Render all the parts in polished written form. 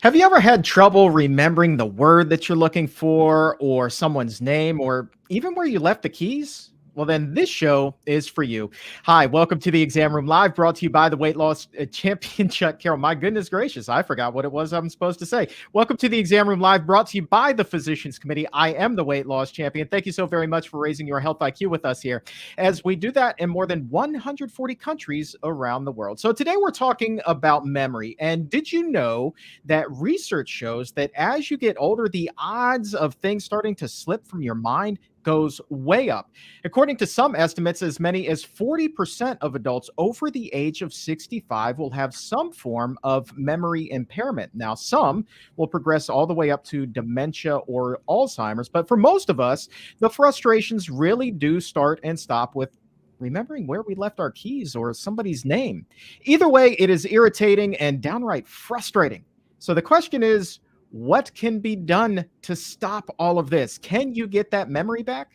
Have you ever had trouble remembering the word that you're looking for, or someone's name, or even where you left the keys? Well, then this show is for you. Hi, welcome to the Exam Room Live, brought to you by the weight loss champion, Chuck Carroll. My goodness gracious, I forgot what it was I'm supposed to say. Welcome to the Exam Room Live, brought to you by the Physicians Committee. I am the weight loss champion. Thank you so very much for raising your health IQ with us here, as we do that in more than 140 countries around the world. So today we're talking about memory. And did you know that research shows that as you get older, the odds of things starting to slip from your mind goes way up. According to some estimates, as many as 40% of adults over the age of 65 will have some form of memory impairment. Now, some will progress all the way up to dementia or Alzheimer's, but for most of us, the frustrations really do start and stop with remembering where we left our keys or somebody's name. Either way, it is irritating and downright frustrating. So the question is, what can be done to stop all of this? Can you get that memory back?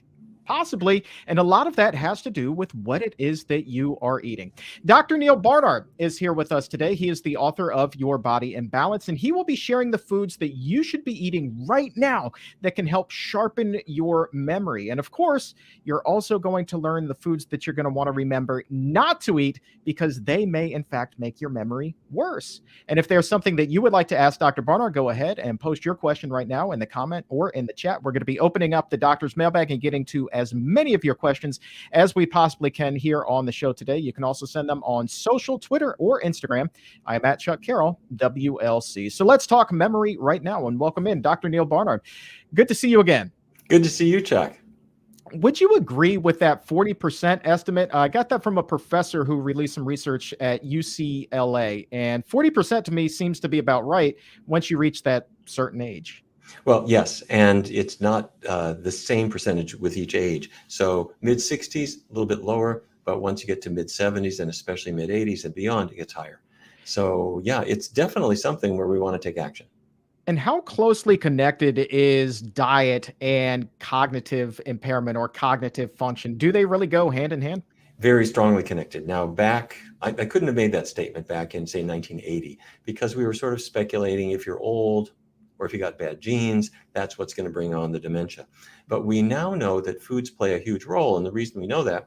Possibly. And a lot of that has to do with what it is that you are eating. Dr. Neal Barnard is here with us today. He is the author of Your Body in Balance, and he will be sharing the foods that you should be eating right now that can help sharpen your memory. And of course, you're also going to learn the foods that you're going to want to remember not to eat because they may, in fact, make your memory worse. And if there's something that you would like to ask Dr. Barnard, go ahead and post your question right now in the comment or in the chat. We're going to be opening up the doctor's mailbag and getting to as many of your questions as we possibly can here on the show today. You can also send them on social, Twitter, or Instagram. I am at Chuck Carroll, WLC. So let's talk memory right now and welcome in Dr. Neal Barnard. Good to see you again. Good to see you, Chuck. Would you agree with that 40% estimate? I got that from a professor who released some research at UCLA, and 40% to me seems to be about right once you reach that certain age. Well, yes, and it's not the same percentage with each age. So mid-60s, a little bit lower, but once you get to mid-70s and especially mid-80s and beyond, it gets higher. So yeah, it's definitely something where we want to take action. And how closely connected is diet and cognitive impairment or cognitive function? Do they really go hand in hand? Very strongly connected. Now, I couldn't have made that statement back in, say, 1980, because we were sort of speculating if you're old or if you got bad genes, that's what's going to bring on the dementia. But we now know that foods play a huge role. And the reason we know that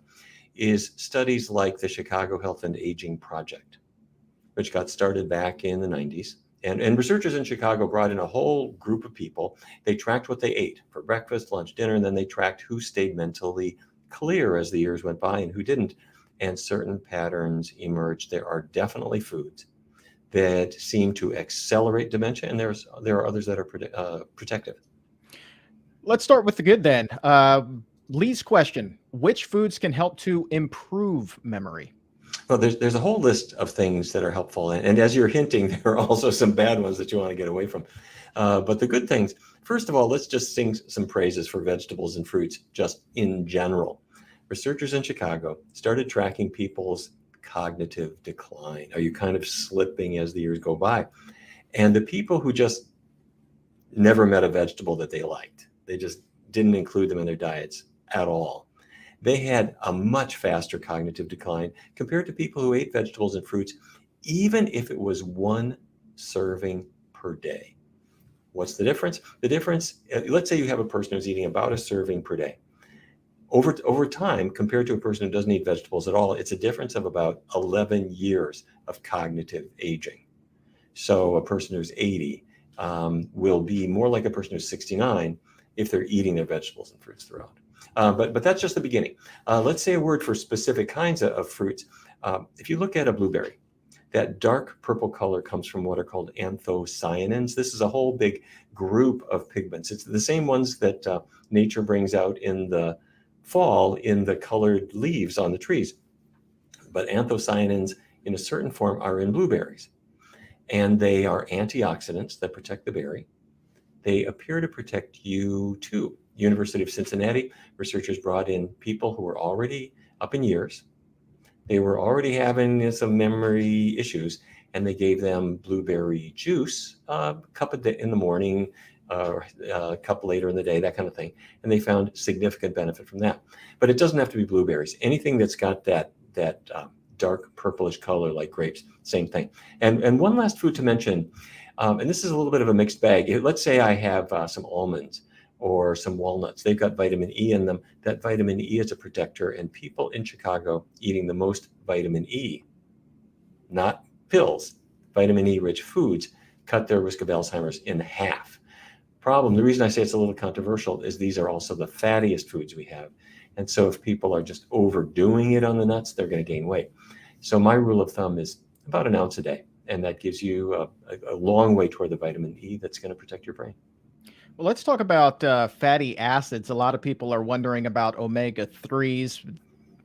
is studies like the Chicago Health and Aging Project, which got started back in the 90s. And researchers in Chicago brought in a whole group of people. They tracked what they ate for breakfast, lunch, dinner, and then they tracked who stayed mentally clear as the years went by and who didn't. And certain patterns emerged. There are definitely foods that seem to accelerate dementia, and there are others that are protective. Let's start with the good then. Lee's question, which foods can help to improve memory? Well, there's a whole list of things that are helpful. And as you're hinting, there are also some bad ones that you want to get away from. But the good things, first of all, let's just sing some praises for vegetables and fruits just in general. Researchers in Chicago started tracking people's cognitive decline. Are you kind of slipping as the years go by? And the people who just never met a vegetable that they liked, they just didn't include them in their diets at all, they had a much faster cognitive decline compared to people who ate vegetables and fruits, even if it was one serving per day. What's the difference? The difference, let's say you have a person who's eating about a serving per day. Over time, compared to a person who doesn't eat vegetables at all, it's a difference of about 11 years of cognitive aging. So a person who's 80 will be more like a person who's 69 if they're eating their vegetables and fruits throughout. But that's just the beginning. Let's say a word for specific kinds of fruits. If you look at a blueberry, that dark purple color comes from what are called anthocyanins. This is a whole big group of pigments. It's the same ones that nature brings out in the fall in the colored leaves on the trees. But anthocyanins in a certain form are in blueberries. And they are antioxidants that protect the berry. They appear to protect you too. University of Cincinnati, researchers brought in people who were already up in years. They were already having some memory issues, and they gave them blueberry juice, a cup a day in the morning, a cup later in the day, that kind of thing. And they found significant benefit from that. But it doesn't have to be blueberries. Anything that's got that dark purplish color like grapes, same thing. And one last food to mention, And this is a little bit of a mixed bag. Let's say I have some almonds or some walnuts. They've got vitamin E in them. That vitamin E is a protector, and people in Chicago eating the most vitamin E, not pills, vitamin E rich foods, cut their risk of Alzheimer's in half. Problem, the reason I say it's a little controversial is these are also the fattiest foods we have. And so if people are just overdoing it on the nuts, they're going to gain weight. So my rule of thumb is about an ounce a day. And that gives you a long way toward the vitamin E that's going to protect your brain. Well, let's talk about fatty acids. A lot of people are wondering about omega 3s.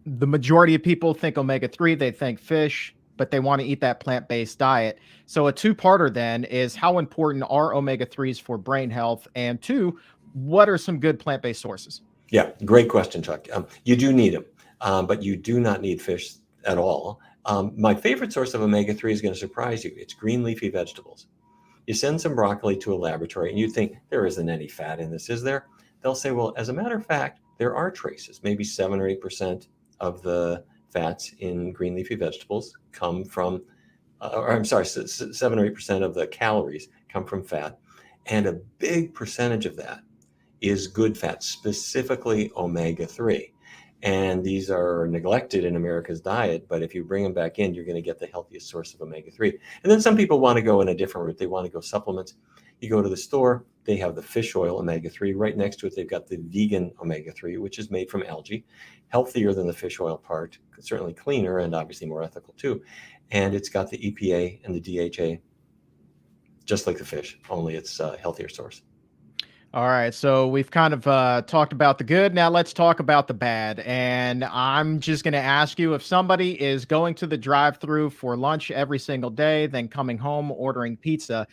The majority of people think omega 3, they think fish, but they want to eat that plant based diet. So, a two-parter then is how important are omega 3s for brain health? And two, what are some good plant based sources? Yeah, great question, Chuck. You do need them, but you do not need fish at all. My favorite source of omega-3 is going to surprise you. It's green leafy vegetables. You send some broccoli to a laboratory and you think there isn't any fat in this, is there? They'll say, well, as a matter of fact, there are traces. Maybe 7 or 8% of the fats in green leafy vegetables come from, or I'm sorry, 7 or 8% of the calories come from fat. And a big percentage of that is good fat, specifically omega-3. And these are neglected in America's diet, but if you bring them back in, you're going to get the healthiest source of omega-3. And then some people want to go in a different route. They want to go supplements. You go to the store, they have the fish oil omega-3. Right next to it, they've got the vegan omega-3, which is made from algae, healthier than the fish oil part, certainly cleaner and obviously more ethical too. And it's got the EPA and the DHA, just like the fish, only it's a healthier source. All right, so we've kind of talked about the good. Now let's talk about the bad. And I'm just going to ask you, if somebody is going to the drive-through for lunch every single day, then coming home ordering pizza,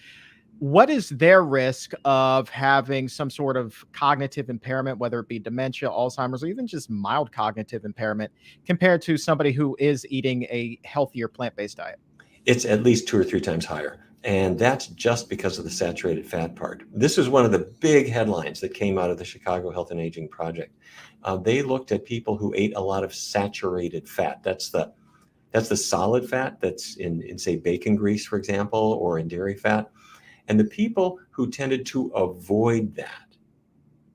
what is their risk of having some sort of cognitive impairment, whether it be dementia, Alzheimer's, or even just mild cognitive impairment, compared to somebody who is eating a healthier plant-based diet? It's at least 2 or 3 times higher. And that's just because of the saturated fat part. This is one of the big headlines that came out of the Chicago Health and Aging Project. They looked at people who ate a lot of saturated fat. That's the solid fat that's in say bacon grease, for example, or in dairy fat. And the people who tended to avoid that,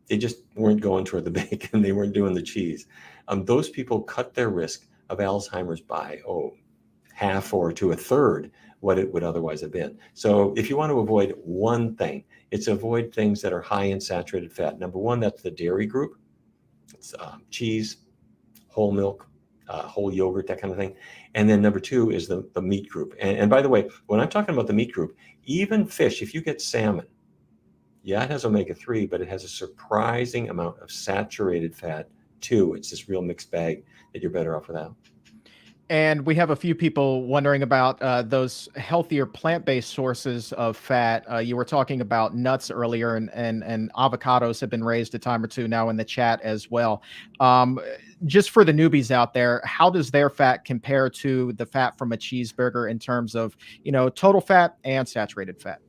they just weren't going toward the bacon, they weren't doing the cheese. Those people cut their risk of Alzheimer's by half or to a third what it would otherwise have been. So if you want to avoid one thing, it's avoid things that are high in saturated fat. Number one, that's the dairy group. It's cheese, whole milk, whole yogurt, that kind of thing. And then number two is the meat group. And by the way, when I'm talking about the meat group, even fish, if you get salmon, yeah, it has omega-3, but it has a surprising amount of saturated fat too. It's this real mixed bag that you're better off without. And we have a few people wondering about those healthier plant-based sources of fat. You were talking about nuts earlier, and avocados have been raised a time or two now in the chat as well. Just for the newbies out there, how does their fat compare to the fat from a cheeseburger in terms of, total fat and saturated fat?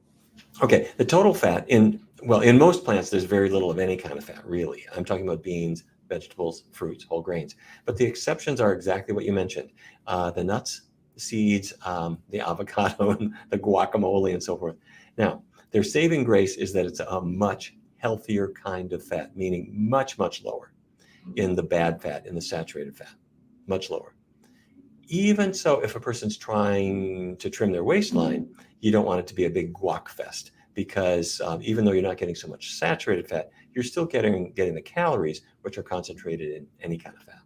Okay, the total fat in most plants, there's very little of any kind of fat, really. I'm talking about beans, vegetables, fruits, whole grains. But the exceptions are exactly what you mentioned. The nuts, the seeds, the avocado, and the guacamole, and so forth. Now, their saving grace is that it's a much healthier kind of fat, meaning much, much lower in the bad fat, in the saturated fat, much lower. Even so, if a person's trying to trim their waistline, you don't want it to be a big guac fest, because even though you're not getting so much saturated fat, you're still getting the calories, which are concentrated in any kind of fat.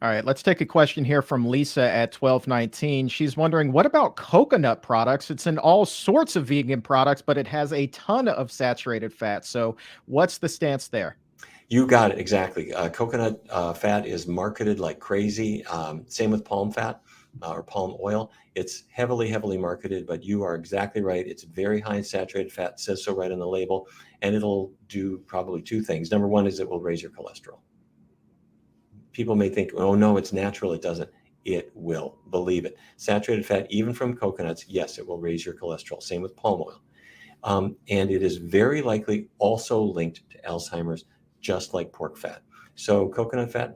All right, let's take a question here from Lisa at 1219. She's wondering, what about coconut products? It's in all sorts of vegan products, but it has a ton of saturated fat. So what's the stance there? You got it, exactly. Coconut fat is marketed like crazy. Same with palm fat or palm oil. It's heavily, heavily marketed, but you are exactly right. It's very high in saturated fat, says so right on the label, and it'll do probably two things. Number one is it will raise your cholesterol. People may think, oh no, it's natural. It doesn't. It will, believe it. Saturated fat, even from coconuts, yes, it will raise your cholesterol. Same with palm oil. And it is very likely also linked to Alzheimer's, just like pork fat. So coconut fat,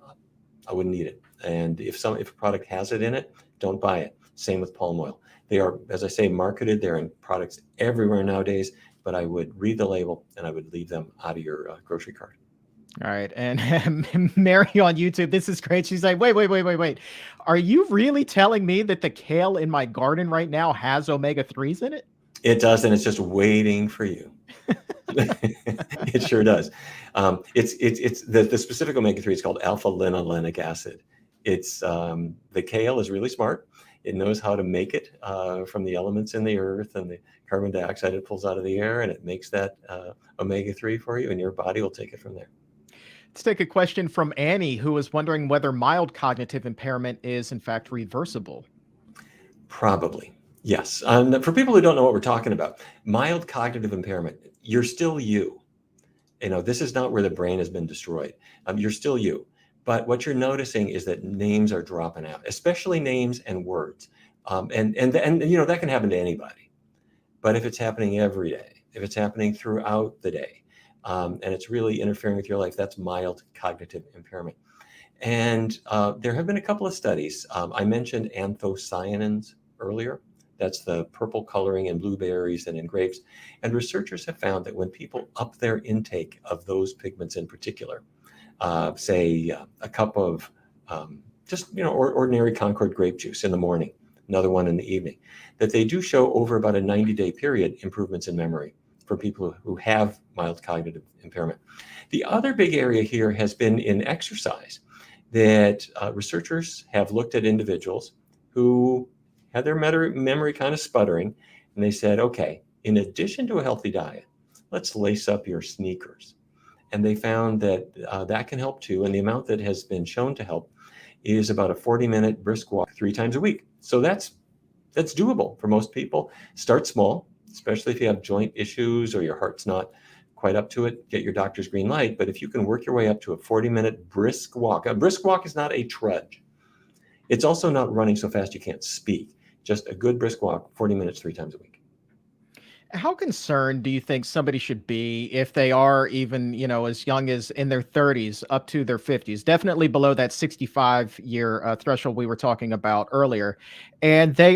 I wouldn't eat it. And if a product has it in it, don't buy it. Same with palm oil. They are, as I say, marketed. They're in products everywhere nowadays, but I would read the label and I would leave them out of your grocery cart. All right. And Mary on YouTube, this is great. She's like, wait. Are you really telling me that the kale in my garden right now has omega-3s in it? It does, and it's just waiting for you. It sure does. It's the specific omega-3 is called alpha linolenic acid. It's the kale is really smart. It knows how to make it from the elements in the earth and the carbon dioxide it pulls out of the air, and it makes that omega-3 for you, and your body will take it from there. Let's take a question from Annie, who was wondering whether mild cognitive impairment is in fact reversible. Probably. Yes. For people who don't know what we're talking about, mild cognitive impairment, you're still you. This is not where the brain has been destroyed. You're still you. But what you're noticing is that names are dropping out, especially names and words. And that can happen to anybody. But if it's happening every day, if it's happening throughout the day, and it's really interfering with your life, that's mild cognitive impairment. And there have been a couple of studies. I mentioned anthocyanins earlier. That's the purple coloring in blueberries and in grapes. And researchers have found that when people up their intake of those pigments in particular, say a cup of ordinary Concord grape juice in the morning, another one in the evening, that they do show over about a 90-day period improvements in memory for people who have mild cognitive impairment. The other big area here has been in exercise, that researchers have looked at individuals who had their memory kind of sputtering, and they said, okay, in addition to a healthy diet, let's lace up your sneakers. And they found that that can help too, and the amount that has been shown to help is about a 40-minute brisk walk 3 times a week. So that's doable for most people. Start small, especially if you have joint issues or your heart's not quite up to it, get your doctor's green light. But if you can work your way up to a 40-minute brisk walk, a brisk walk is not a trudge. It's also not running so fast you can't speak. Just a good brisk walk, 40 minutes, 3 times a week. How concerned do you think somebody should be if they are even, as young as in their 30s up to their 50s, definitely below that 65-year threshold we were talking about earlier? And they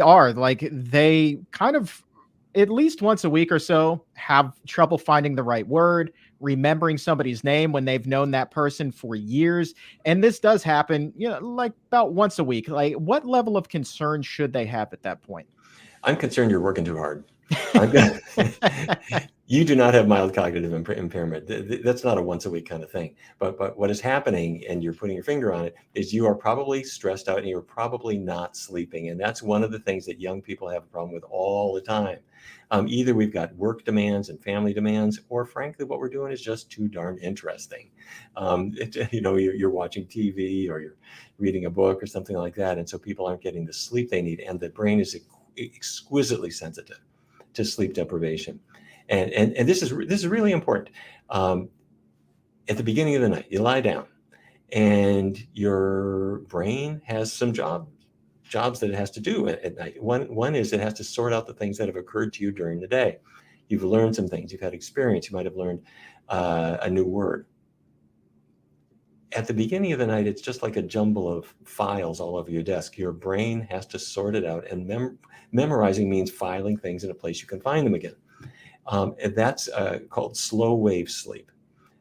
kind of, at least once a week or so, have trouble finding the right word, remembering somebody's name when they've known that person for years. And this does happen, like about once a week. Like, what level of concern should they have at that point? I'm concerned you're working too hard. You do not have mild cognitive impairment. That's not a once a week kind of thing. But what is happening, and you're putting your finger on it, is you are probably stressed out and you're probably not sleeping. And that's one of the things that young people have a problem with all the time. Either we've got work demands and family demands, or frankly, what we're doing is just too darn interesting. You're watching TV or you're reading a book or something like that. And so people aren't getting the sleep they need. And the brain is exquisitely sensitive to sleep deprivation. And this is really important. At the beginning of the night, you lie down and your brain has some jobs that it has to do at night. One is it has to sort out the things that have occurred to you during the day. You've learned some things, you've had experience, you might have learned a new word. At the beginning of the night, it's just like a jumble of files all over your desk. Your brain has to sort it out, and memorizing means filing things in a place you can find them again. And that's called slow wave sleep.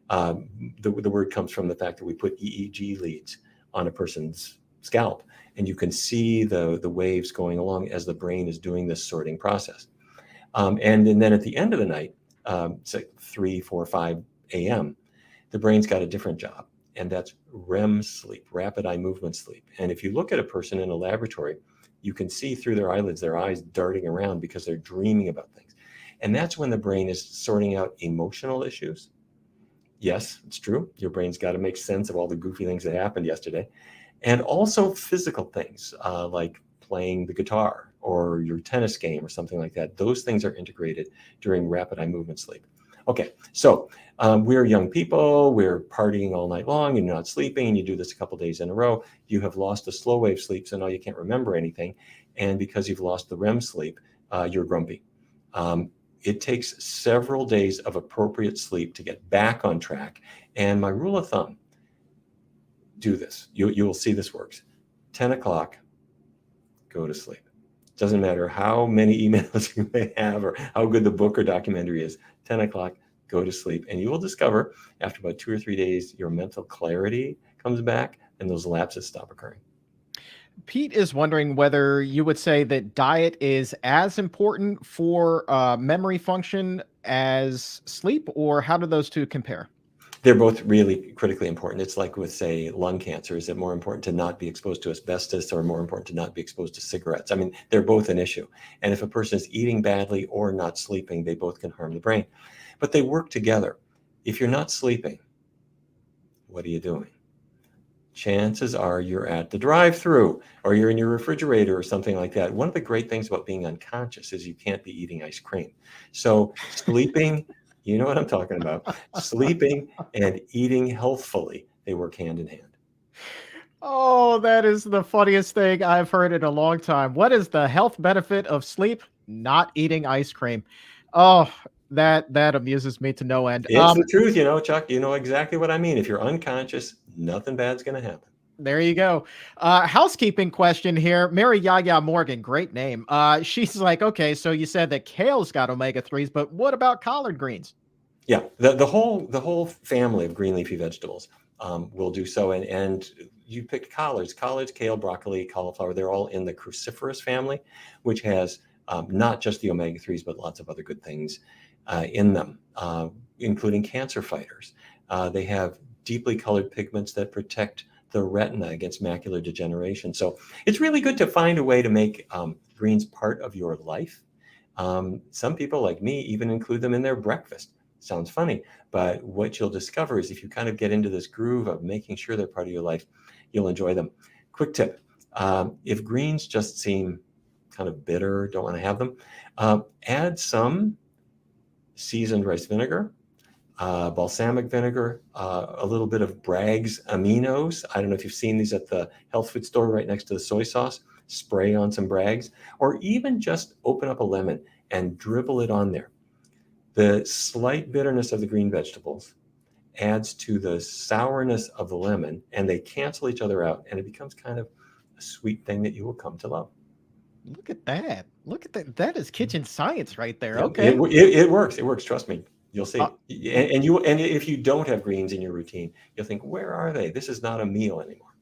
The word comes from the fact that we put EEG leads on a person's scalp, and you can see the waves going along as the brain is doing this sorting process. And then at the end of the night, say 3, 4, 5 a.m., the brain's got a different job. And that's REM sleep, rapid eye movement sleep. And if you look at a person in a laboratory, you can see through their eyelids, their eyes darting around because they're dreaming about things. And that's when the brain is sorting out emotional issues. Yes, it's true. Your brain's got to make sense of all the goofy things that happened yesterday. And also physical things like playing the guitar or your tennis game or something like that. Those things are integrated during rapid eye movement sleep. Okay, so we're young people, we're partying all night long, and you're not sleeping, and you do this a couple days in a row. You have lost the slow wave sleep, so now you can't remember anything. And because you've lost the REM sleep, you're grumpy. It takes several days of appropriate sleep to get back on track. And my rule of thumb, do this. You will see this works. 10 o'clock, go to sleep. Doesn't matter how many emails you may have or how good the book or documentary is. 10 o'clock, go to sleep. And you will discover after about 2 or 3 days, your mental clarity comes back and those lapses stop occurring. Pete is wondering whether you would say that diet is as important for memory function as sleep, or how do those two compare? They're both really critically important. It's like with, say, lung cancer. Is it more important to not be exposed to asbestos or more important to not be exposed to cigarettes? I mean, they're both an issue. And if a person is eating badly or not sleeping, they both can harm the brain. But they work together. If you're not sleeping, what are you doing? Chances are you're at the drive-through or you're in your refrigerator or something like that. One of the great things about being unconscious is you can't be eating ice cream. So sleeping, you know what I'm talking about. Sleeping and eating healthfully, they work hand in hand. Oh, that is the funniest thing I've heard in a long time. What is the health benefit of sleep? Not eating ice cream. Oh, that amuses me to no end. It's the truth, Chuck. You know exactly what I mean. If you're unconscious, nothing bad's going to happen. There you go. Housekeeping question here. Mary Yaya Morgan, great name. She's like, okay, so you said that kale's got omega-3s, but what about collard greens? Yeah, the whole family of green leafy vegetables will do so. And you picked collards, kale, broccoli, cauliflower. They're all in the cruciferous family, which has not just the omega-3s, but lots of other good things in them, including cancer fighters. They have deeply colored pigments that protect the retina against macular degeneration. So it's really good to find a way to make greens part of your life. Some people like me even include them in their breakfast. Sounds funny, but what you'll discover is if you kind of get into this groove of making sure they're part of your life, you'll enjoy them. Quick tip, if greens just seem kind of bitter, don't want to have them, add some seasoned rice vinegar, balsamic vinegar, a little bit of Bragg's aminos. I don't know if you've seen these at the health food store right next to the soy sauce. Spray on some Bragg's, or even just open up a lemon and dribble it on there. The slight bitterness of the green vegetables adds to the sourness of the lemon, and they cancel each other out, and it becomes kind of a sweet thing that you will come to love. Look at that. Look at that. That is kitchen science right there. Yep. Okay. It works. It works. Trust me. You'll see. Uh, And if you don't have greens in your routine, you'll think, where are they? This is not a meal anymore.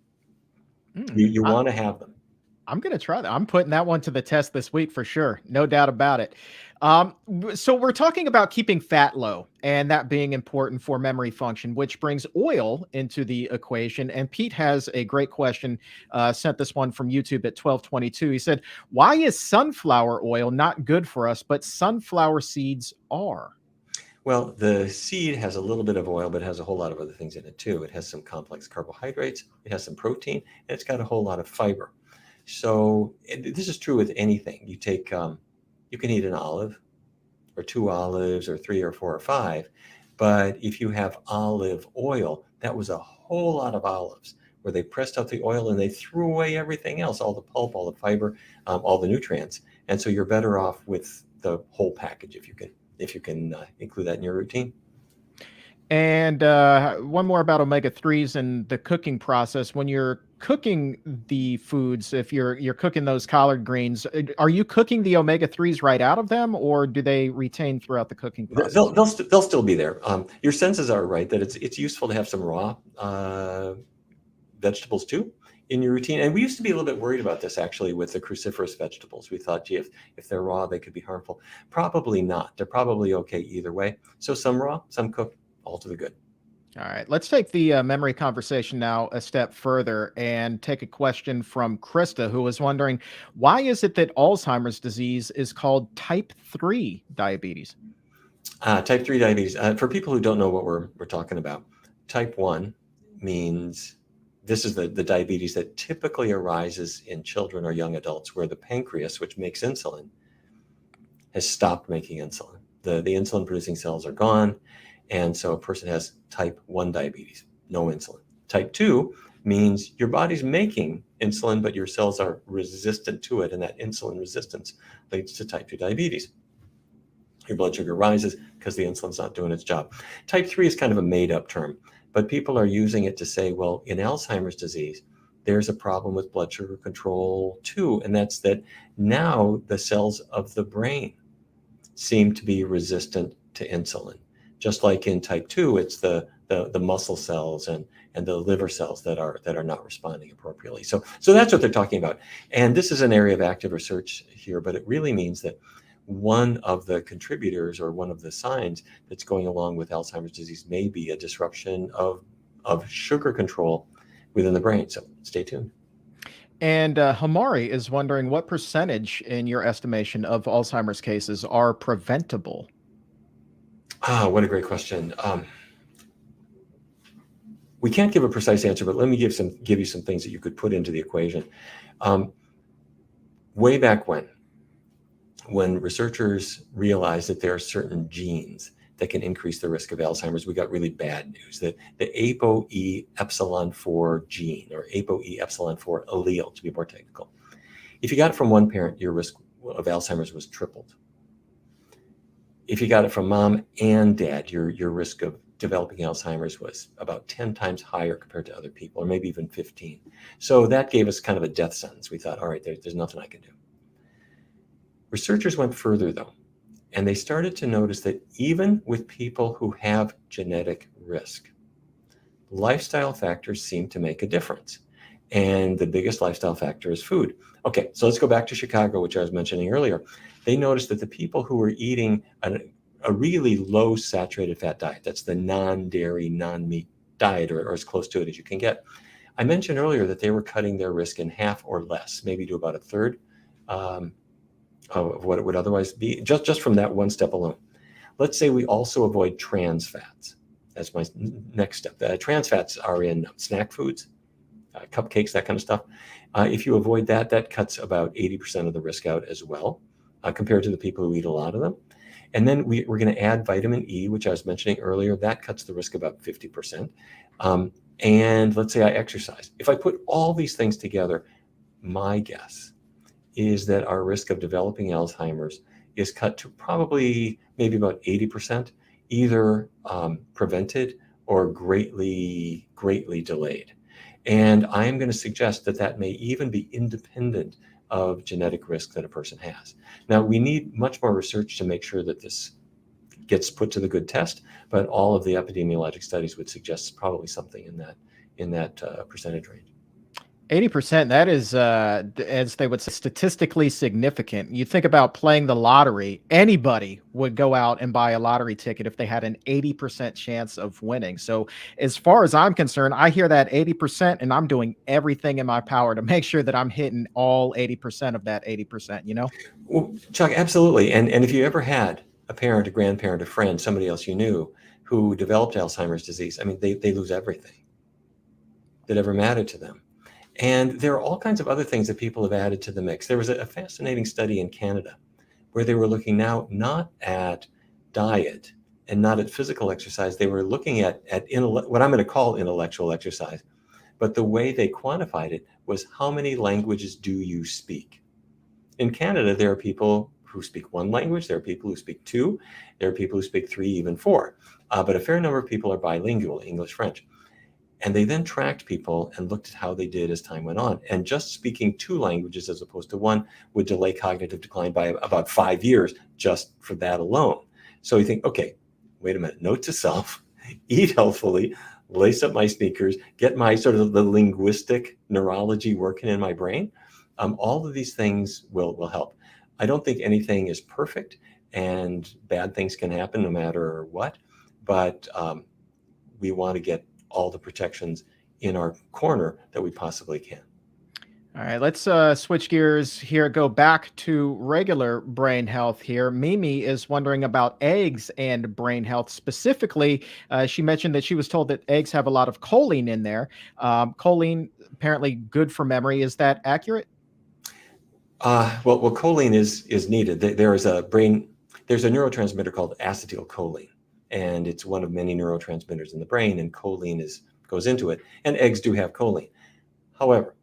You want to have them. I'm going to try that. I'm putting that one to the test this week for sure. No doubt about it. So we're talking about keeping fat low and that being important for memory function, which brings oil into the equation. And Pete has a great question, sent this one from YouTube at 1222. He said, why is sunflower oil not good for us, but sunflower seeds are? Well, the seed has a little bit of oil, but it has a whole lot of other things in it too. It has some complex carbohydrates, it has some protein, and it's got a whole lot of fiber. So this is true with anything. You take, you can eat an olive or 2 olives or 3 or 4 or 5, but if you have olive oil, that was a whole lot of olives where they pressed out the oil and they threw away everything else, all the pulp, all the fiber, all the nutrients. And so you're better off with the whole package if you can include that in your routine. And one more about omega-3s and the cooking process. When you're cooking the foods, if you're cooking those collard greens, are you cooking the omega-3s right out of them, or do they retain throughout the cooking process? They'll still be there. Your senses are right that it's useful to have some raw vegetables too in your routine. And we used to be a little bit worried about this actually with the cruciferous vegetables. We thought, gee, if they're raw, they could be harmful. Probably not. They're probably okay either way. So some raw, some cooked. All to the good. All right, let's take the memory conversation now a step further and take a question from Krista, who was wondering, why is it that Alzheimer's disease is called type 3 diabetes? Type 3 diabetes, for people who don't know what we're talking about, type 1 means this is the diabetes that typically arises in children or young adults where the pancreas, which makes insulin, has stopped making insulin. The insulin producing cells are gone. And so a person has type 1 diabetes, no insulin. Type 2 means your body's making insulin, but your cells are resistant to it. And that insulin resistance leads to type 2 diabetes. Your blood sugar rises because the insulin's not doing its job. Type 3 is kind of a made up term, but people are using it to say, well, in Alzheimer's disease, there's a problem with blood sugar control too, and that's that now the cells of the brain seem to be resistant to insulin. Just like in type 2, it's the muscle cells and the liver cells that are not responding appropriately. So that's what they're talking about. And this is an area of active research here, but it really means that one of the contributors or one of the signs that's going along with Alzheimer's disease may be a disruption of sugar control within the brain. So stay tuned. And Hamari is wondering what percentage, in your estimation, of Alzheimer's cases are preventable? What a great question. We can't give a precise answer, but let me give you some things that you could put into the equation. Way back when researchers realized that there are certain genes that can increase the risk of Alzheimer's, we got really bad news that the ApoE epsilon 4 gene, or ApoE epsilon 4 allele, to be more technical, if you got it from one parent, your risk of Alzheimer's was tripled. If you got it from mom and dad, your risk of developing Alzheimer's was about 10 times higher compared to other people, or maybe even 15. So that gave us kind of a death sentence. We thought, all right, there's nothing I can do. Researchers went further, though, and they started to notice that even with people who have genetic risk, lifestyle factors seem to make a difference. And the biggest lifestyle factor is food. Okay, so let's go back to Chicago, which I was mentioning earlier. They noticed that the people who were eating a really low saturated fat diet, that's the non-dairy, non-meat diet, or as close to it as you can get. I mentioned earlier that they were cutting their risk in half or less, maybe to about a third of what it would otherwise be, just from that one step alone. Let's say we also avoid trans fats. That's my next step. Trans fats are in snack foods, cupcakes, that kind of stuff. If you avoid that, that cuts about 80% of the risk out as well, compared to the people who eat a lot of them. And then we're going to add vitamin E, which I was mentioning earlier. That cuts the risk about 50%. And let's say I exercise. If I put all these things together, my guess is that our risk of developing Alzheimer's is cut to probably maybe about 80%, either prevented or greatly delayed. And I am going to suggest that that may even be independent of genetic risk that a person has. Now, we need much more research to make sure that this gets put to the good test, but all of the epidemiologic studies would suggest probably something in that percentage range. 80%, that is, as they would say, statistically significant. You think about playing the lottery, anybody would go out and buy a lottery ticket if they had an 80% chance of winning. So as far as I'm concerned, I hear that 80% and I'm doing everything in my power to make sure that I'm hitting all 80% of that 80%, you know? Well, Chuck, absolutely. And if you ever had a parent, a grandparent, a friend, somebody else you knew who developed Alzheimer's disease, I mean, they lose everything that ever mattered to them. And there are all kinds of other things that people have added to the mix. There was a fascinating study in Canada where they were looking now not at diet and not at physical exercise. They were looking at what I'm going to call intellectual exercise. But the way they quantified it was, how many languages do you speak? In Canada, there are people who speak one language. There are people who speak two. There are people who speak three, even four. But a fair number of people are bilingual, English, French. And they then tracked people and looked at how they did as time went on. And just speaking two languages as opposed to one would delay cognitive decline by about 5 years just for that alone. So you think, okay, wait a minute, note to self, eat healthfully, lace up my sneakers, get my sort of the linguistic neurology working in my brain. All of these things will help. I don't think anything is perfect, and bad things can happen no matter what, but we want to get all the protections in our corner that we possibly can. All right, let's switch gears here, go back to regular brain health here. Mimi is wondering about eggs and brain health. Specifically, she mentioned that she was told that eggs have a lot of choline in there. Choline, apparently good for memory. Is that accurate? Well, choline is needed. There's a neurotransmitter called acetylcholine, and it's one of many neurotransmitters in the brain, and choline goes into it, and eggs do have choline. However,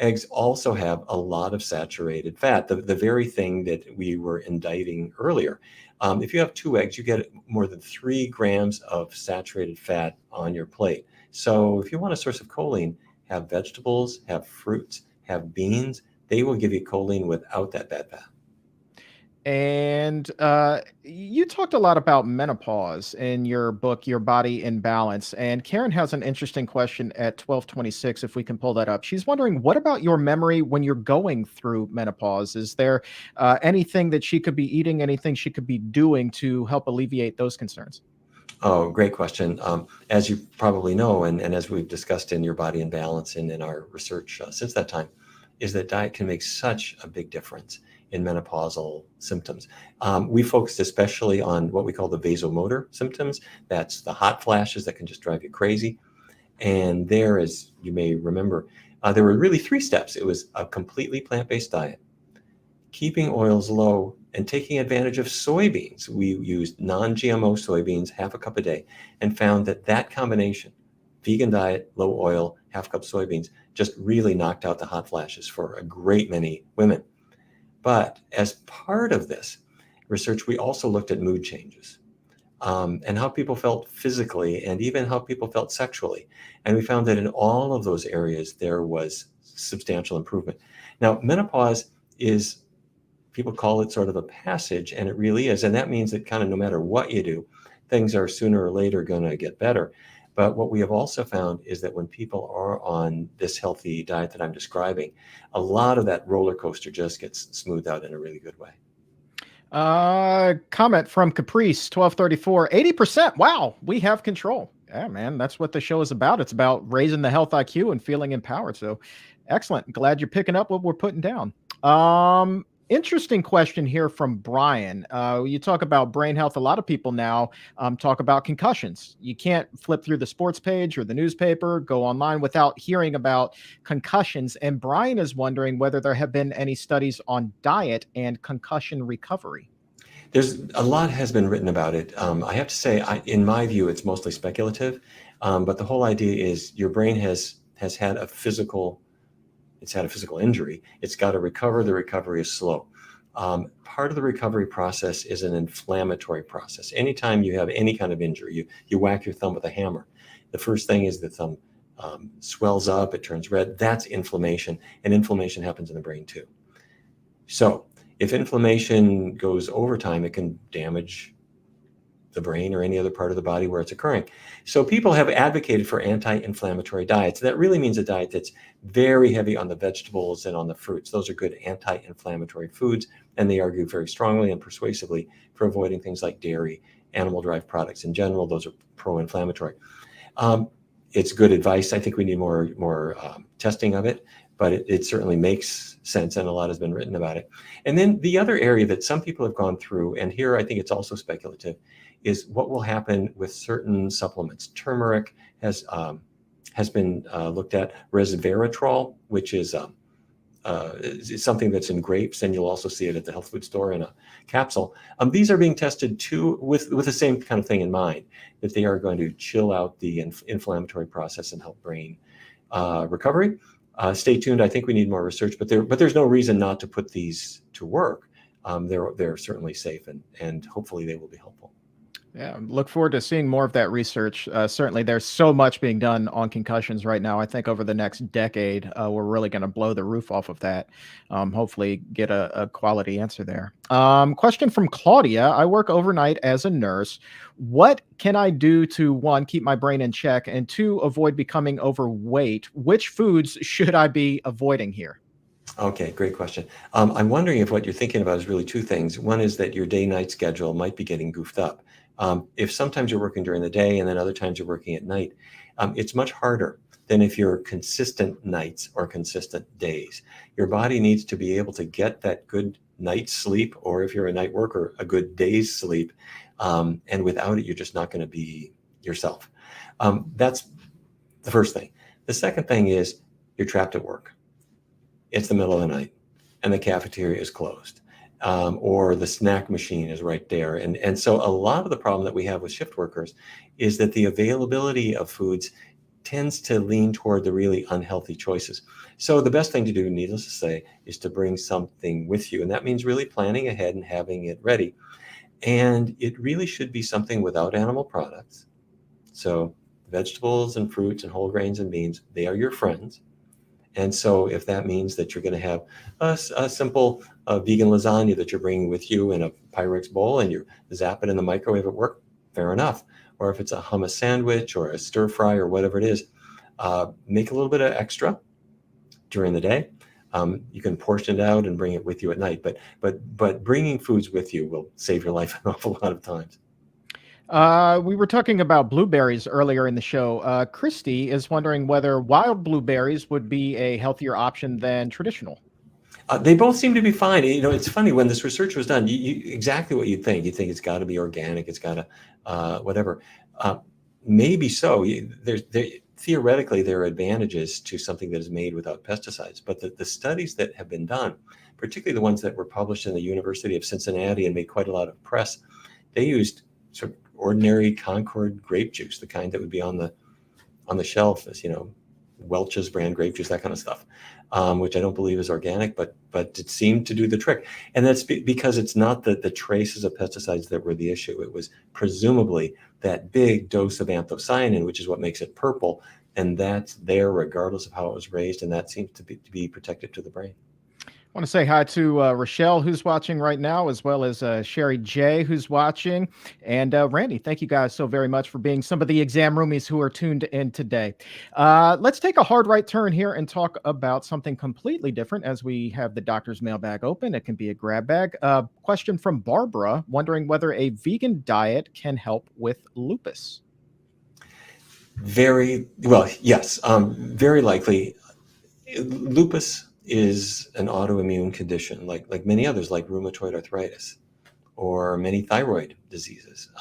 eggs also have a lot of saturated fat, the very thing that we were indicting earlier. If you have 2 eggs, you get more than 3 grams of saturated fat on your plate. So if you want a source of choline, have vegetables, have fruits, have beans. They will give you choline without that bad bath. And you talked a lot about menopause in your book, Your Body in Balance. And Karen has an interesting question at 1226, if we can pull that up. She's wondering, what about your memory when you're going through menopause? Is there anything that she could be eating, anything she could be doing to help alleviate those concerns? Oh, great question. As you probably know, and as we've discussed in Your Body in Balance and in our research since that time, is that diet can make such a big difference in menopausal symptoms. We focused especially on what we call the vasomotor symptoms. That's the hot flashes that can just drive you crazy. And there, as you may remember, there were really 3 steps. It was a completely plant-based diet, keeping oils low, and taking advantage of soybeans. We used non-GMO soybeans, half a cup a day, and found that that combination, vegan diet, low oil, half cup soybeans, just really knocked out the hot flashes for a great many women. But as part of this research, we also looked at mood changes and how people felt physically and even how people felt sexually. And we found that in all of those areas, there was substantial improvement. Now, menopause is, people call it sort of a passage, and it really is. And that means that kind of no matter what you do, things are sooner or later going to get better. But what we have also found is that when people are on this healthy diet that I'm describing, a lot of that roller coaster just gets smoothed out in a really good way. Comment from Caprice 1234, 80%. Wow, we have control. Yeah, man, that's what the show is about. It's about raising the health IQ and feeling empowered. So excellent. Glad you're picking up what we're putting down. Interesting question here from Brian. You talk about brain health. A lot of people now talk about concussions. You can't flip through the sports page or the newspaper, go online without hearing about concussions. And Brian is wondering whether there have been any studies on diet and concussion recovery. There's a lot has been written about it. I have to say, in my view, it's mostly speculative. But the whole idea is your brain has had a physical, it's had a physical injury. It's got to recover. The recovery is slow. Part of the recovery process is an inflammatory process. Anytime you have any kind of injury, you whack your thumb with a hammer. The first thing is the thumb swells up, it turns red. That's inflammation, and inflammation happens in the brain too. So if inflammation goes over time, it can damage the brain or any other part of the body where it's occurring. So people have advocated for anti-inflammatory diets. That really means a diet that's very heavy on the vegetables and on the fruits. Those are good anti-inflammatory foods, and they argue very strongly and persuasively for avoiding things like dairy, animal-derived products in general. Those are pro-inflammatory. It's good advice. I think we need more testing of it, but it certainly makes sense, and a lot has been written about it. And then the other area that some people have gone through, and here I think it's also speculative, is what will happen with certain supplements. Turmeric has been looked at. Resveratrol, which is something that's in grapes, and you'll also see it at the health food store in a capsule. These are being tested too with the same kind of thing in mind, that they are going to chill out the inflammatory process and help brain recovery. Stay tuned. I think we need more research, but there's no reason not to put these to work. They're certainly safe, and hopefully they will be helpful. Yeah, look forward to seeing more of that research. Certainly, there's so much being done on concussions right now. I think over the next decade, we're really going to blow the roof off of that. Hopefully, get a quality answer there. Question from Claudia. I work overnight as a nurse. What can I do to, one, keep my brain in check, and two, avoid becoming overweight? Which foods should I be avoiding here? Okay, great question. I'm wondering if what you're thinking about is really 2 things. One is that your day-night schedule might be getting goofed up. If sometimes you're working during the day and then other times you're working at night, it's much harder than if you're consistent nights or consistent days. Your body needs to be able to get that good night's sleep, or if you're a night worker, a good day's sleep. And without it, you're just not going to be yourself. That's the first thing. The second thing is you're trapped at work. It's the middle of the night and the cafeteria is closed, or the snack machine is right there. And so a lot of the problem that we have with shift workers is that the availability of foods tends to lean toward the really unhealthy choices. So the best thing to do, needless to say, is to bring something with you. And that means really planning ahead and having it ready. And it really should be something without animal products. So vegetables and fruits and whole grains and beans, they are your friends. And so if that means that you're going to have a simple vegan lasagna that you're bringing with you in a Pyrex bowl and you zap it in the microwave at work, fair enough. Or if it's a hummus sandwich or a stir fry or whatever it is, make a little bit of extra during the day. You can portion it out and bring it with you at night. But bringing foods with you will save your life an awful lot of times. We were talking about blueberries earlier in the show. Christy is wondering whether wild blueberries would be a healthier option than traditional. They both seem to be fine. It's funny, when this research was done, exactly what you'd think. You think it's got to be organic, it's got to whatever. Maybe so. Theoretically, there are advantages to something that is made without pesticides. But the studies that have been done, particularly the ones that were published in the University of Cincinnati and made quite a lot of press, they used sort of ordinary Concord grape juice, the kind that would be on the shelf, as Welch's brand grape juice, that kind of stuff, which I don't believe is organic, but it seemed to do the trick. And that's because it's not the traces of pesticides that were the issue. It was presumably that big dose of anthocyanin, which is what makes it purple, and that's there regardless of how it was raised, and that seems to be protective to the brain. I want to say hi to Rochelle, who's watching right now, as well as Sherry J, who's watching. And Randy, thank you guys so very much for being some of the exam roomies who are tuned in today. Let's take a hard right turn here and talk about something completely different as we have the doctor's mailbag open. It can be a grab bag. Question from Barbara, wondering whether a vegan diet can help with lupus. Very well, yes, very likely. Lupus is an autoimmune condition, like many others, like rheumatoid arthritis or many thyroid diseases,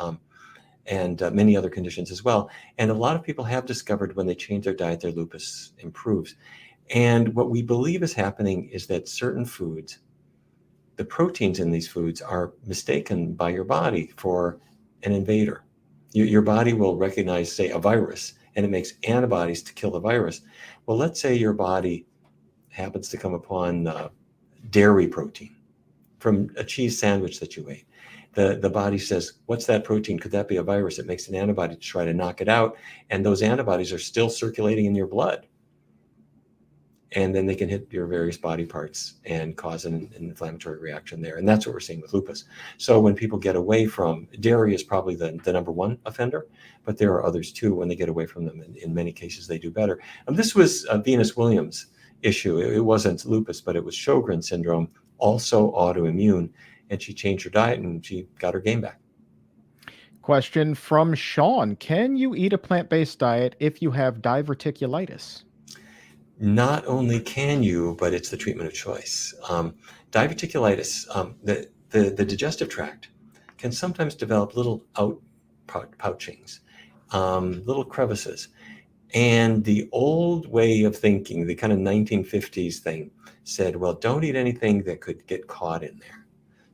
and many other conditions as well. And a lot of people have discovered when they change their diet, their lupus improves. And what we believe is happening is that certain foods, the proteins in these foods, are mistaken by your body for an invader. Your body will recognize, say, a virus, and it makes antibodies to kill the virus. Well, let's say your body happens to come upon dairy protein from a cheese sandwich that you ate. The body says, what's that protein? Could that be a virus? It makes an antibody to try to knock it out. And those antibodies are still circulating in your blood. And then they can hit your various body parts and cause an inflammatory reaction there. And that's what we're seeing with lupus. So when people get away from dairy, is probably the number one offender, but there are others too. When they get away from them, in many cases, they do better. This was Venus Williams' issue. It wasn't lupus, but it was Sjogren's syndrome, also autoimmune. And she changed her diet and she got her game back. Question from Sean. Can you eat a plant-based diet if you have diverticulitis? Not only can you, but it's the treatment of choice. Diverticulitis, the digestive tract, can sometimes develop little outpouchings, little crevices. And the old way of thinking, the kind of 1950s thing, said, well, don't eat anything that could get caught in there.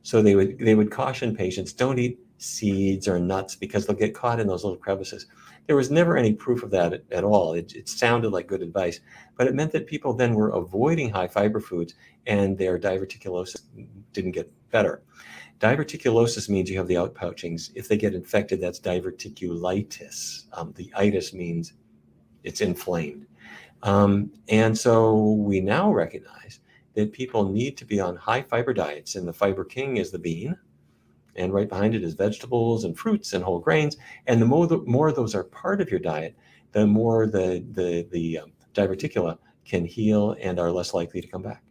So they would caution patients, don't eat seeds or nuts because they'll get caught in those little crevices. There was never any proof of that at all. It sounded like good advice, but it meant that people then were avoiding high fiber foods and their diverticulosis didn't get better. Diverticulosis means you have the outpouchings. If they get infected, that's diverticulitis. The itis means it's inflamed. And so we now recognize that people need to be on high fiber diets, and the fiber king is the bean. And right behind it is vegetables and fruits and whole grains. And the more those are part of your diet, the more the diverticula can heal and are less likely to come back.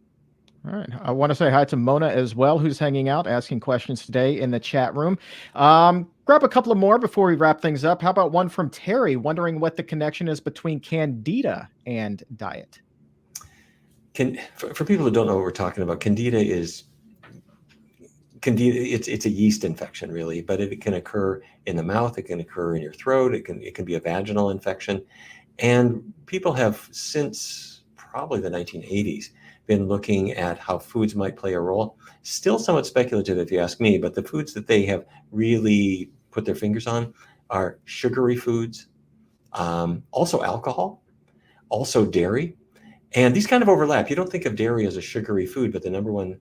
All right. I want to say hi to Mona as well, who's hanging out, asking questions today in the chat room. Grab a couple of more before we wrap things up. How about one from Terry, wondering what the connection is between Candida and diet? For people who don't know what we're talking about, Candida, it's a yeast infection, really, but it can occur in the mouth, it can occur in your throat, it can be a vaginal infection. And people have, since probably the 1980s, been looking at how foods might play a role. Still somewhat speculative if you ask me, but the foods that they have really put their fingers on are sugary foods, also alcohol, also dairy. And these kind of overlap. You don't think of dairy as a sugary food, but the number one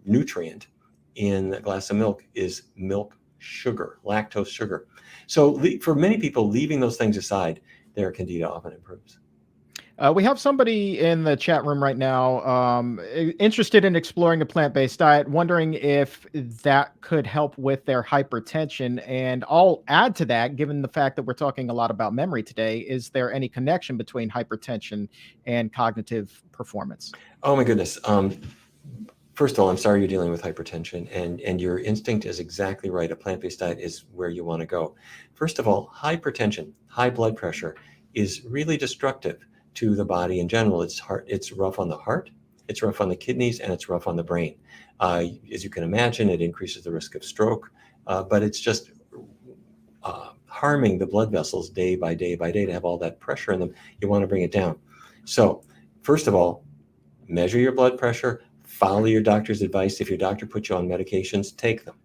nutrient in a glass of milk is milk sugar, lactose sugar. So for many people, leaving those things aside, their Candida often improves. We have somebody in the chat room right now interested in exploring a plant-based diet, wondering if that could help with their hypertension. And I'll add to that, given the fact that we're talking a lot about memory today, is there any connection between hypertension and cognitive performance? Oh my goodness. First of all, I'm sorry you're dealing with hypertension, and your instinct is exactly right. A plant-based diet is where you want to go. First of all, hypertension, high blood pressure, is really destructive to the body in general. It's rough on the heart, it's rough on the kidneys, and it's rough on the brain. As you can imagine, it increases the risk of stroke, but it's just harming the blood vessels day by day by day to have all that pressure in them. You want to bring it down. So, first of all, measure your blood pressure, follow your doctor's advice. If your doctor puts you on medications, take them.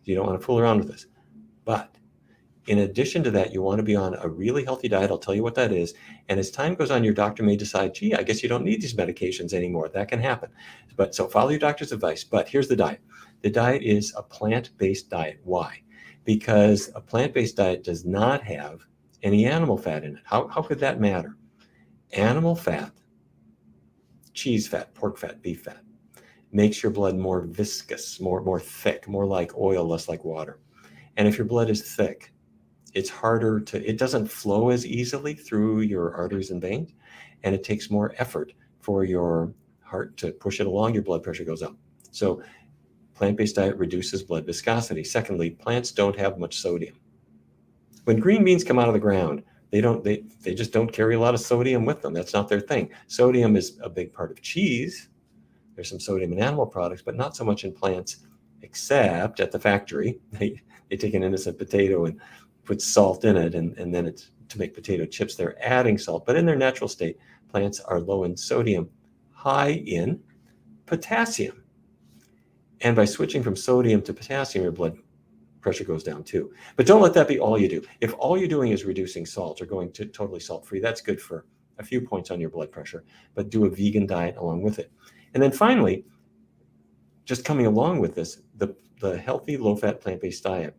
You don't want to fool around with this. But in addition to that, you want to be on a really healthy diet. I'll tell you what that is. And as time goes on, your doctor may decide, gee, I guess you don't need these medications anymore. That can happen. But so follow your doctor's advice. But here's the diet. The diet is a plant-based diet. Why? Because a plant-based diet does not have any animal fat in it. How could that matter? Animal fat, cheese fat, pork fat, beef fat, makes your blood more viscous, more thick, more like oil, less like water. And if your blood is thick, it's harder it doesn't flow as easily through your arteries and veins, and it takes more effort for your heart to push it along. Your blood pressure goes up. So plant-based diet reduces blood viscosity. Secondly, plants don't have much sodium. When green beans come out of the ground, they just don't carry a lot of sodium with them. That's not their thing. Sodium is a big part of cheese. There's some sodium in animal products, but not so much in plants, except at the factory. They take an innocent potato and put salt in it, and then it's to make potato chips. They're adding salt, but in their natural state, plants are low in sodium, high in potassium. And by switching from sodium to potassium, your blood pressure goes down too. But don't let that be all you do. If all you're doing is reducing salt or going to totally salt-free, that's good for a few points on your blood pressure, but do a vegan diet along with it. And then finally, just coming along with this, the healthy low-fat plant-based diet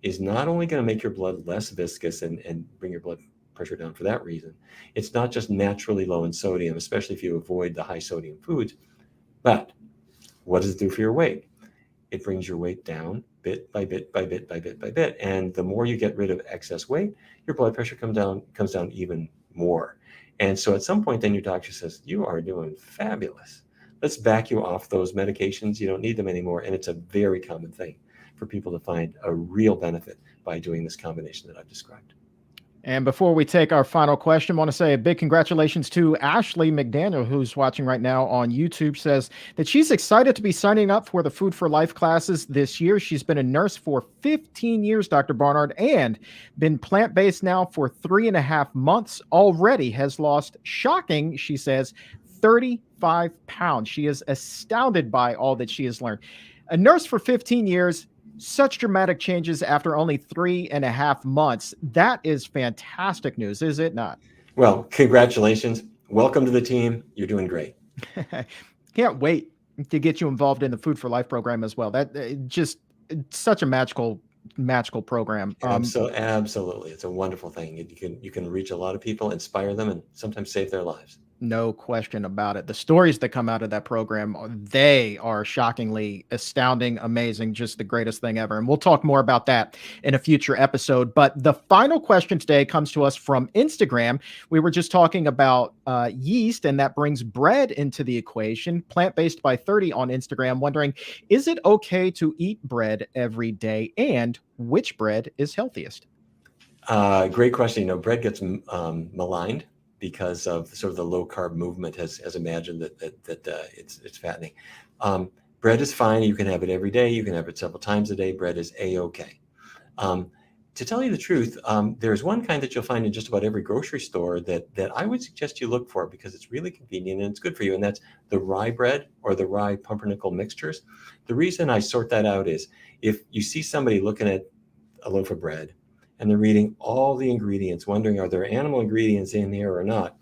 is not only going to make your blood less viscous and bring your blood pressure down for that reason. It's not just naturally low in sodium, especially if you avoid the high sodium foods, but what does it do for your weight? It brings your weight down bit by bit by bit by bit by bit. And the more you get rid of excess weight, your blood pressure comes down even more. And so at some point then your doctor says, you are doing fabulous. Let's back you off those medications. You don't need them anymore. And it's a very common thing for people to find a real benefit by doing this combination that I've described. And before we take our final question, I want to say a big congratulations to Ashley McDaniel, who's watching right now on YouTube, says that she's excited to be signing up for the Food for Life classes this year. She's been a nurse for 15 years, Dr. Barnard, and been plant-based now for 3.5 months. Already has lost, shocking, she says, 35 pounds. She is astounded by all that she has learned. A nurse for 15 years, such dramatic changes after only 3.5 months. That is fantastic news, is it not? Well, congratulations. Welcome to the team. You're doing great. Can't wait to get you involved in the Food for Life program as well. That just such a magical program. Absolutely. It's a wonderful thing. You can reach a lot of people, inspire them, and sometimes save their lives. No question about it. The stories that come out of that program, they are shockingly astounding, amazing, just the greatest thing ever. And we'll talk more about that in a future episode. But the final question today comes to us from Instagram. We were just talking about yeast, and that brings bread into the equation. Plantbased by 30 on Instagram, wondering, is it okay to eat bread every day? And which bread is healthiest? Great question. Bread gets maligned because of sort of the low carb movement has imagined that it's fattening. Bread is fine. You can have it every day. You can have it several times a day. Bread is A-okay. To tell you the truth, there's one kind that you'll find in just about every grocery store that I would suggest you look for because it's really convenient and it's good for you, and that's the rye bread or the rye pumpernickel mixtures. The reason I sort that out is if you see somebody looking at a loaf of bread and they're reading all the ingredients, wondering, are there animal ingredients in here or not?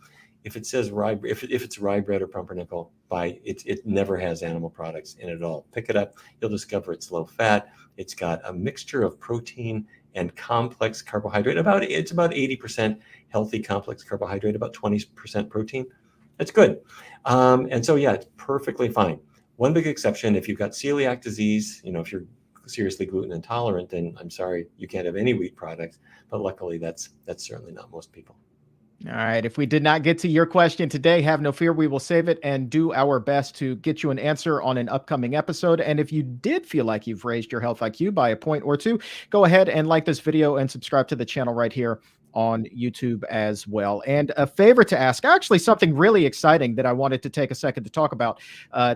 if it says rye, if it's rye bread or pumpernickel, it never has animal products in it at all. Pick it up, you'll discover it's low fat. It's got a mixture of protein and complex carbohydrate. It's about 80% healthy complex carbohydrate, about 20% protein. That's good. And so yeah, it's perfectly fine. One big exception, if you've got celiac disease, if you're seriously gluten intolerant, then I'm sorry, you can't have any wheat products. But luckily, that's certainly not most people. All right. If we did not get to your question today, have no fear. We will save it and do our best to get you an answer on an upcoming episode. And if you did feel like you've raised your health IQ by a point or two, go ahead and like this video and subscribe to the channel right here on YouTube as well. And a favor to ask, actually something really exciting that I wanted to take a second to talk about,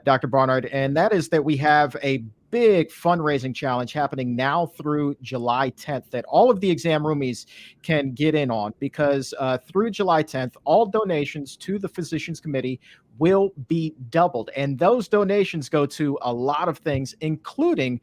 Dr. Barnard, and that is that we have a big fundraising challenge happening now through July 10th that all of the exam roomies can get in on, because through July 10th, all donations to the Physicians Committee will be doubled. And those donations go to a lot of things, including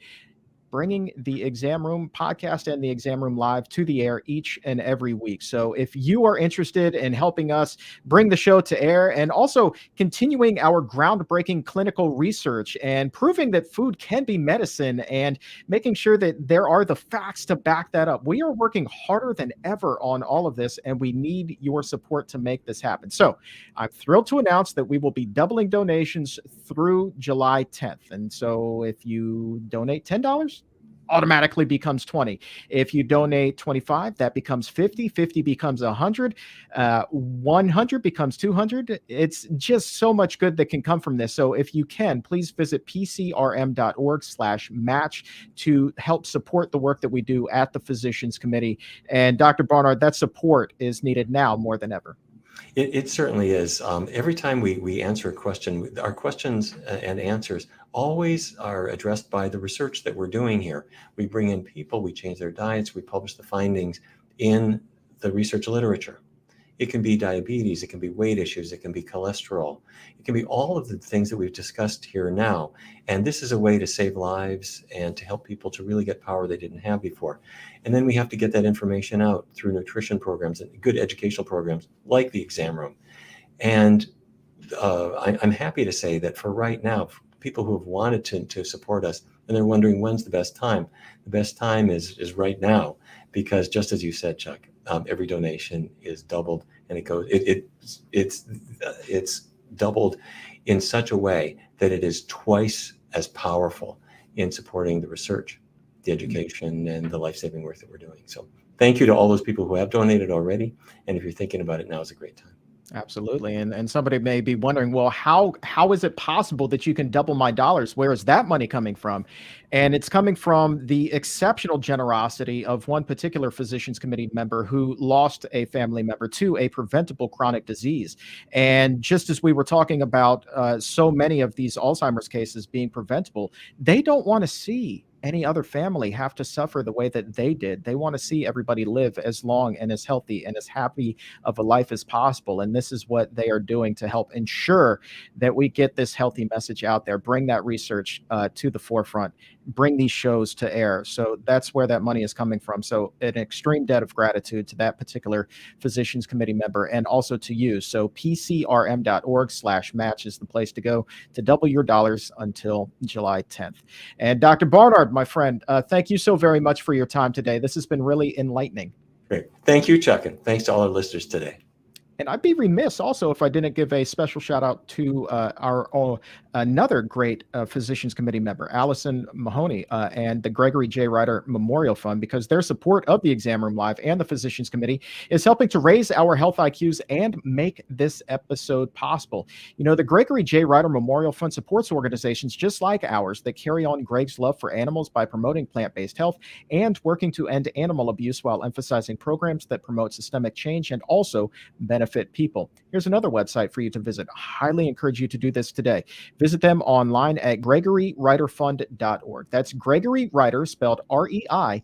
bringing the Exam Room podcast and the Exam Room Live to the air each and every week. So if you are interested in helping us bring the show to air and also continuing our groundbreaking clinical research and proving that food can be medicine and making sure that there are the facts to back that up, we are working harder than ever on all of this, and we need your support to make this happen. So I'm thrilled to announce that we will be doubling donations through July 10th. And so if you donate $10, automatically becomes 20. If you donate 25, that becomes 50. 50 becomes 100. 100 becomes 200. It's just so much good that can come from this. So if you can, please visit pcrm.org/match to help support the work that we do at the Physicians Committee. And Dr. Barnard, that support is needed now more than ever. It certainly is. Every time we answer a question, our questions and answers always are addressed by the research that we're doing here. We bring in people, we change their diets, we publish the findings in the research literature. It can be diabetes, it can be weight issues, it can be cholesterol, it can be all of the things that we've discussed here now. And this is a way to save lives and to help people to really get power they didn't have before. And then we have to get that information out through nutrition programs and good educational programs like the Exam Room. And I'm happy to say that for right now, people who have wanted to support us and they're wondering when's the best time is right now, because just as you said, Chuck, every donation is doubled, and it's doubled in such a way that it is twice as powerful in supporting the research, the education, and the life-saving work that we're doing. So thank you to all those people who have donated already. And if you're thinking about it, now is a great time. Absolutely. And somebody may be wondering, well, how is it possible that you can double my dollars? Where is that money coming from? And it's coming from the exceptional generosity of one particular Physicians Committee member who lost a family member to a preventable chronic disease. And just as we were talking about so many of these Alzheimer's cases being preventable, they don't want to see any other family have to suffer the way that they did. They want to see everybody live as long and as healthy and as happy of a life as possible. And this is what they are doing to help ensure that we get this healthy message out there, bring that research to the forefront, bring these shows to air. So that's where that money is coming from. So an extreme debt of gratitude to that particular Physicians Committee member and also to you. So pcrm.org/match is the place to go to double your dollars until July 10th. And Dr. Barnard, my friend, thank you so very much for your time today. This has been really enlightening. Great. Thank you, Chuck, and thanks to all our listeners today. And I'd be remiss also if I didn't give a special shout out to another great Physicians Committee member, Allison Mahoney, and the Gregory J. Ryder Memorial Fund, because their support of the Exam Room Live and the Physicians Committee is helping to raise our health IQs and make this episode possible. You know, the Gregory J. Ryder Memorial Fund supports organizations just like ours that carry on Greg's love for animals by promoting plant-based health and working to end animal abuse while emphasizing programs that promote systemic change and also benefit people. Here's another website for you to visit. I highly encourage you to do this today. Visit them online at gregoryryderfund.org. That's Gregory Ryder, spelled REITER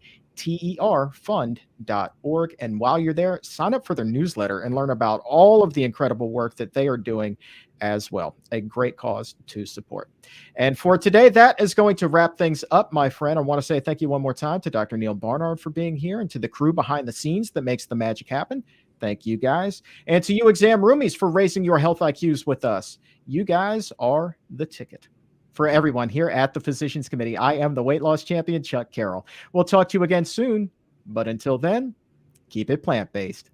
fund.org. And while you're there, sign up for their newsletter and learn about all of the incredible work that they are doing as well. A great cause to support. And for today, that is going to wrap things up, my friend. I want to say thank you one more time to Dr. Neal Barnard for being here and to the crew behind the scenes that makes the magic happen. Thank you guys. And to you exam roomies for raising your health IQs with us. You guys are the ticket. For everyone here at the Physicians Committee, I am the weight loss champion, Chuck Carroll. We'll talk to you again soon, but until then, keep it plant-based.